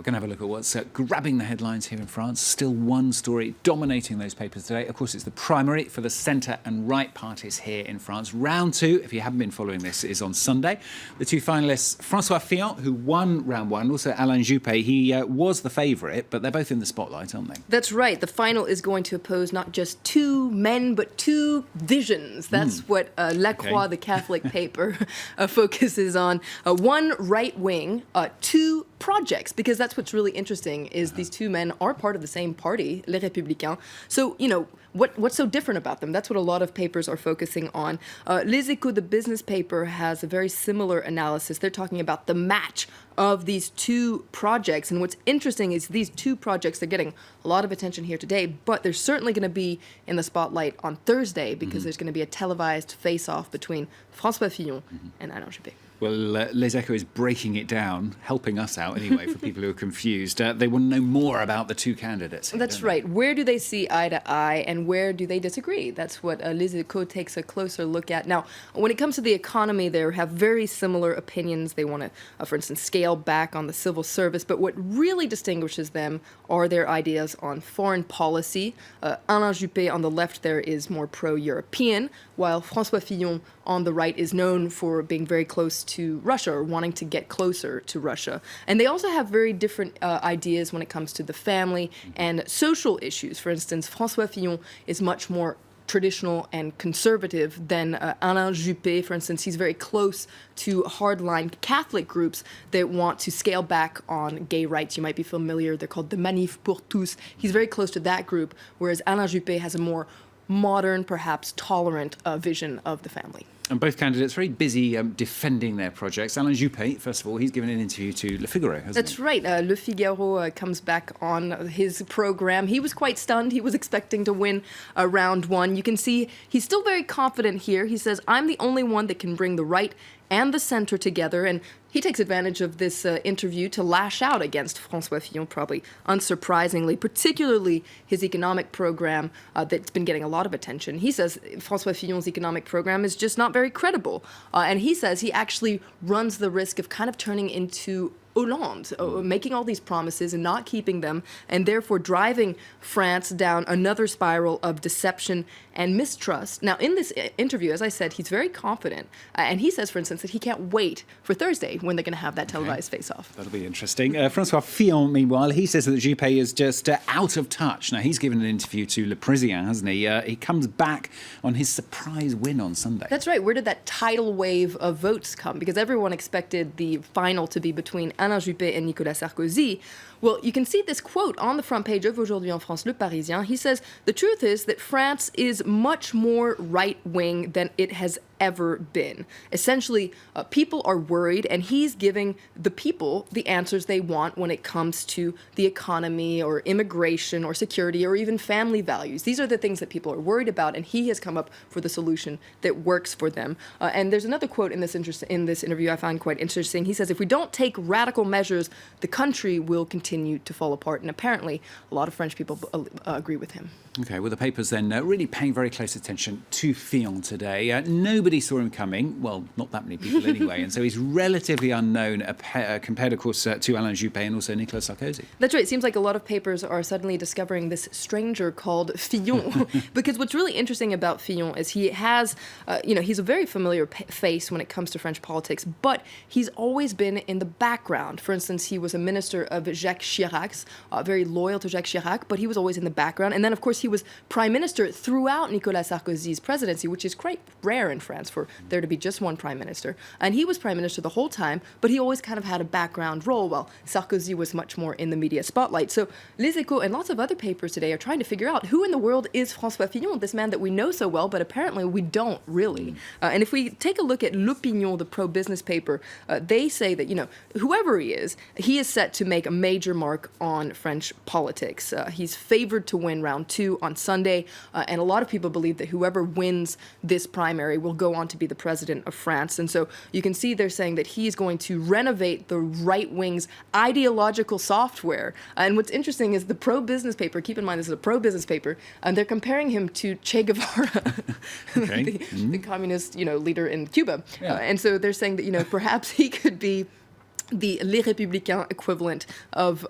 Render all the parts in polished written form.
we're going to have a look at what's grabbing the headlines here in France. Still one story dominating those papers today. Of course, it's the primary for the centre and right parties here in France. Round two, if you haven't been following this, is on Sunday. The two finalists, François Fillon, who won round one, also Alain Juppé. He was the favourite, but they're both in the spotlight, aren't they? That's right. The final is going to oppose not just two men, but two visions. That's what La Croix, the Catholic paper, focuses on. One right wing, two projects, because that's what's really interesting is these two men are part of the same party, Les Républicains. So, what's so different about them? That's what a lot of papers are focusing on. Les Échos, the business paper, has a very similar analysis. They're talking about the match of these two projects. And what's interesting is these two projects are getting a lot of attention here today, but they're certainly going to be in the spotlight on Thursday because there's going to be a televised face-off between François Fillon and Alain Juppé. Well, Les Echos is breaking it down, helping us out anyway, for people who are confused. They want to know more about the two candidates here, That's right. Where do they see eye to eye and where do they disagree? That's what Les Echos takes a closer look at. Now, when it comes to the economy, they have very similar opinions. They want to, for instance, scale back on the civil service. But what really distinguishes them are their ideas on foreign policy. Alain Juppé on the left there is more pro-European, while François Fillon on the right is known for being very close to Russia or wanting to get closer to Russia. And they also have very different ideas when it comes to the family and social issues. For instance, François Fillon is much more traditional and conservative than Alain Juppé. For instance, he's very close to hardline Catholic groups that want to scale back on gay rights. You might be familiar. They're called the Manif pour tous. He's very close to that group, whereas Alain Juppé has a more modern, perhaps tolerant vision of the family. And both candidates very busy defending their projects. Alain Juppé, first of all, he's given an interview to Le Figaro, hasn't he? That's right. Le Figaro comes back on his program. He was quite stunned. He was expecting to win round one. You can see he's still very confident here. He says, I'm the only one that can bring the right and the center together. And he takes advantage of this interview to lash out against François Fillon, probably unsurprisingly, particularly his economic program that's been getting a lot of attention. He says François Fillon's economic program is just not very credible. And he says he actually runs the risk of kind of turning into Hollande, making all these promises and not keeping them, and therefore driving France down another spiral of deception and mistrust. Now, in this interview, as I said, he's very confident, and he says, for instance, that he can't wait for Thursday when they're going to have that televised face-off. That'll be interesting. François Fillon, meanwhile, he says that Juppé is just out of touch. Now, he's given an interview to Le Parisien, hasn't he? He comes back on his surprise win on Sunday. That's right. Where did that tidal wave of votes come? Because everyone expected the final to be between Alain Juppé and Nicolas Sarkozy. Well, you can see this quote on the front page of Aujourd'hui en France, Le Parisien. He says, the truth is that France is much more right-wing than it has ever been. Essentially, people are worried, and he's giving the people the answers they want when it comes to the economy or immigration or security or even family values. These are the things that people are worried about, and he has come up for the solution that works for them. And there's another quote in this interview I find quite interesting. He says, if we don't take radical measures, the country will continue to fall apart. And apparently, a lot of French people agree with him. Okay, well, the papers then really paying very close attention to Fillon today. Nobody saw him coming. Well, not that many people anyway. And so he's relatively unknown compared, of course, to Alain Juppé and also Nicolas Sarkozy. That's right. It seems like a lot of papers are suddenly discovering this stranger called Fillon. Because what's really interesting about Fillon is he has, he's a very familiar face when it comes to French politics, but he's always been in the background. For instance, he was a minister of Jacques Chirac's, very loyal to Jacques Chirac, but he was always in the background. And then, of course, he was prime minister throughout Nicolas Sarkozy's presidency, which is quite rare in France for there to be just one prime minister. And he was prime minister the whole time, but he always kind of had a background role, while Sarkozy was much more in the media spotlight. So Les Echos and lots of other papers today are trying to figure out who in the world is François Fillon, this man that we know so well, but apparently we don't really. And if we take a look at L'Opinion, the pro-business paper, they say that, whoever he is set to make a major mark on French politics. He's favored to win round two on Sunday, and a lot of people believe that whoever wins this primary will go on to be the president of France. And so you can see they're saying that he's going to renovate the right wing's ideological software. And what's interesting is the pro-business paper, keep in mind this is a pro-business paper, and they're comparing him to Che Guevara, the communist leader in Cuba. Yeah. And so they're saying that perhaps he could be the Les Républicains equivalent of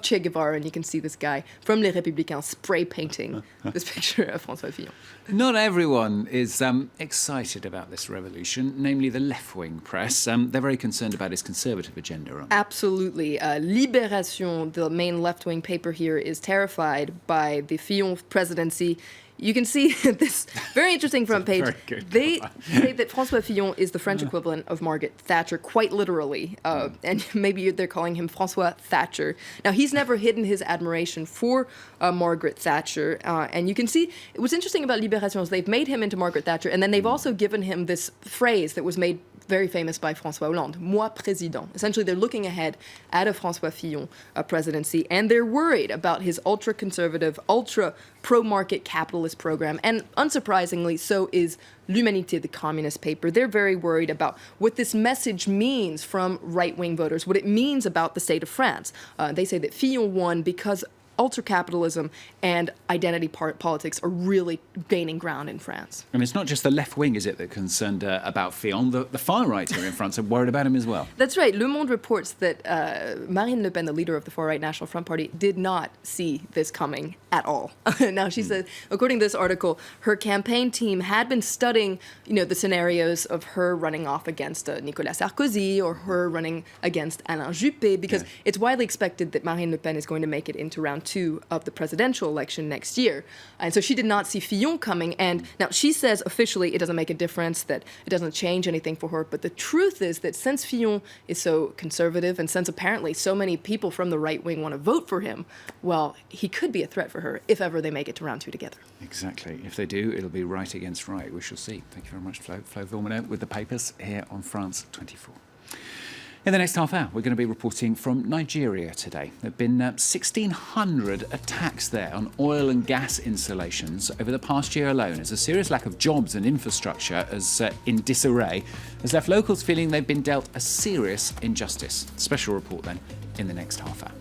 Che Guevara, and you can see this guy from Les Républicains spray painting this picture of François Fillon. Not everyone is excited about this revolution, namely the left-wing press. They're very concerned about his conservative agenda, aren't they? Absolutely. Libération, the main left-wing paper here, is terrified by the Fillon presidency. You can see this very interesting front page. They say that François Fillon is the French equivalent of Margaret Thatcher, quite literally. And maybe they're calling him François Thatcher. Now, he's never hidden his admiration for Margaret Thatcher. And you can see what's interesting about Libération is they've made him into Margaret Thatcher, and then they've also given him this phrase that was made very famous by François Hollande, moi président. Essentially, they're looking ahead at a François Fillon presidency, and they're worried about his ultra-conservative, ultra-pro-market capitalist program. And unsurprisingly, so is L'Humanité, the communist paper. They're very worried about what this message means from right-wing voters, what it means about the state of France. They say that Fillon won because ultra-capitalism and identity politics are really gaining ground in France. And it's not just the left wing, is it, that concerned about Fillon? The far right here in France are worried about him as well. That's right. Le Monde reports that Marine Le Pen, the leader of the far-right National Front Party, did not see this coming at all. Now, she said, according to this article, her campaign team had been studying, the scenarios of her running off against Nicolas Sarkozy or her running against Alain Juppé, because it's widely expected that Marine Le Pen is going to make it into round 2 of the presidential election next year. And so she did not see Fillon coming. And now she says officially it doesn't make a difference, that it doesn't change anything for her. But the truth is that since Fillon is so conservative and since apparently so many people from the right wing want to vote for him, well, he could be a threat for her if ever they make it to round 2 together. Exactly. If they do, it'll be right against right. We shall see. Thank you very much, Flo. Flo Villeneuve with the papers here on France 24. In the next half hour, we're going to be reporting from Nigeria today. There have been 1,600 attacks there on oil and gas installations over the past year alone, as a serious lack of jobs and infrastructure in disarray has left locals feeling they've been dealt a serious injustice. Special report then in the next half hour.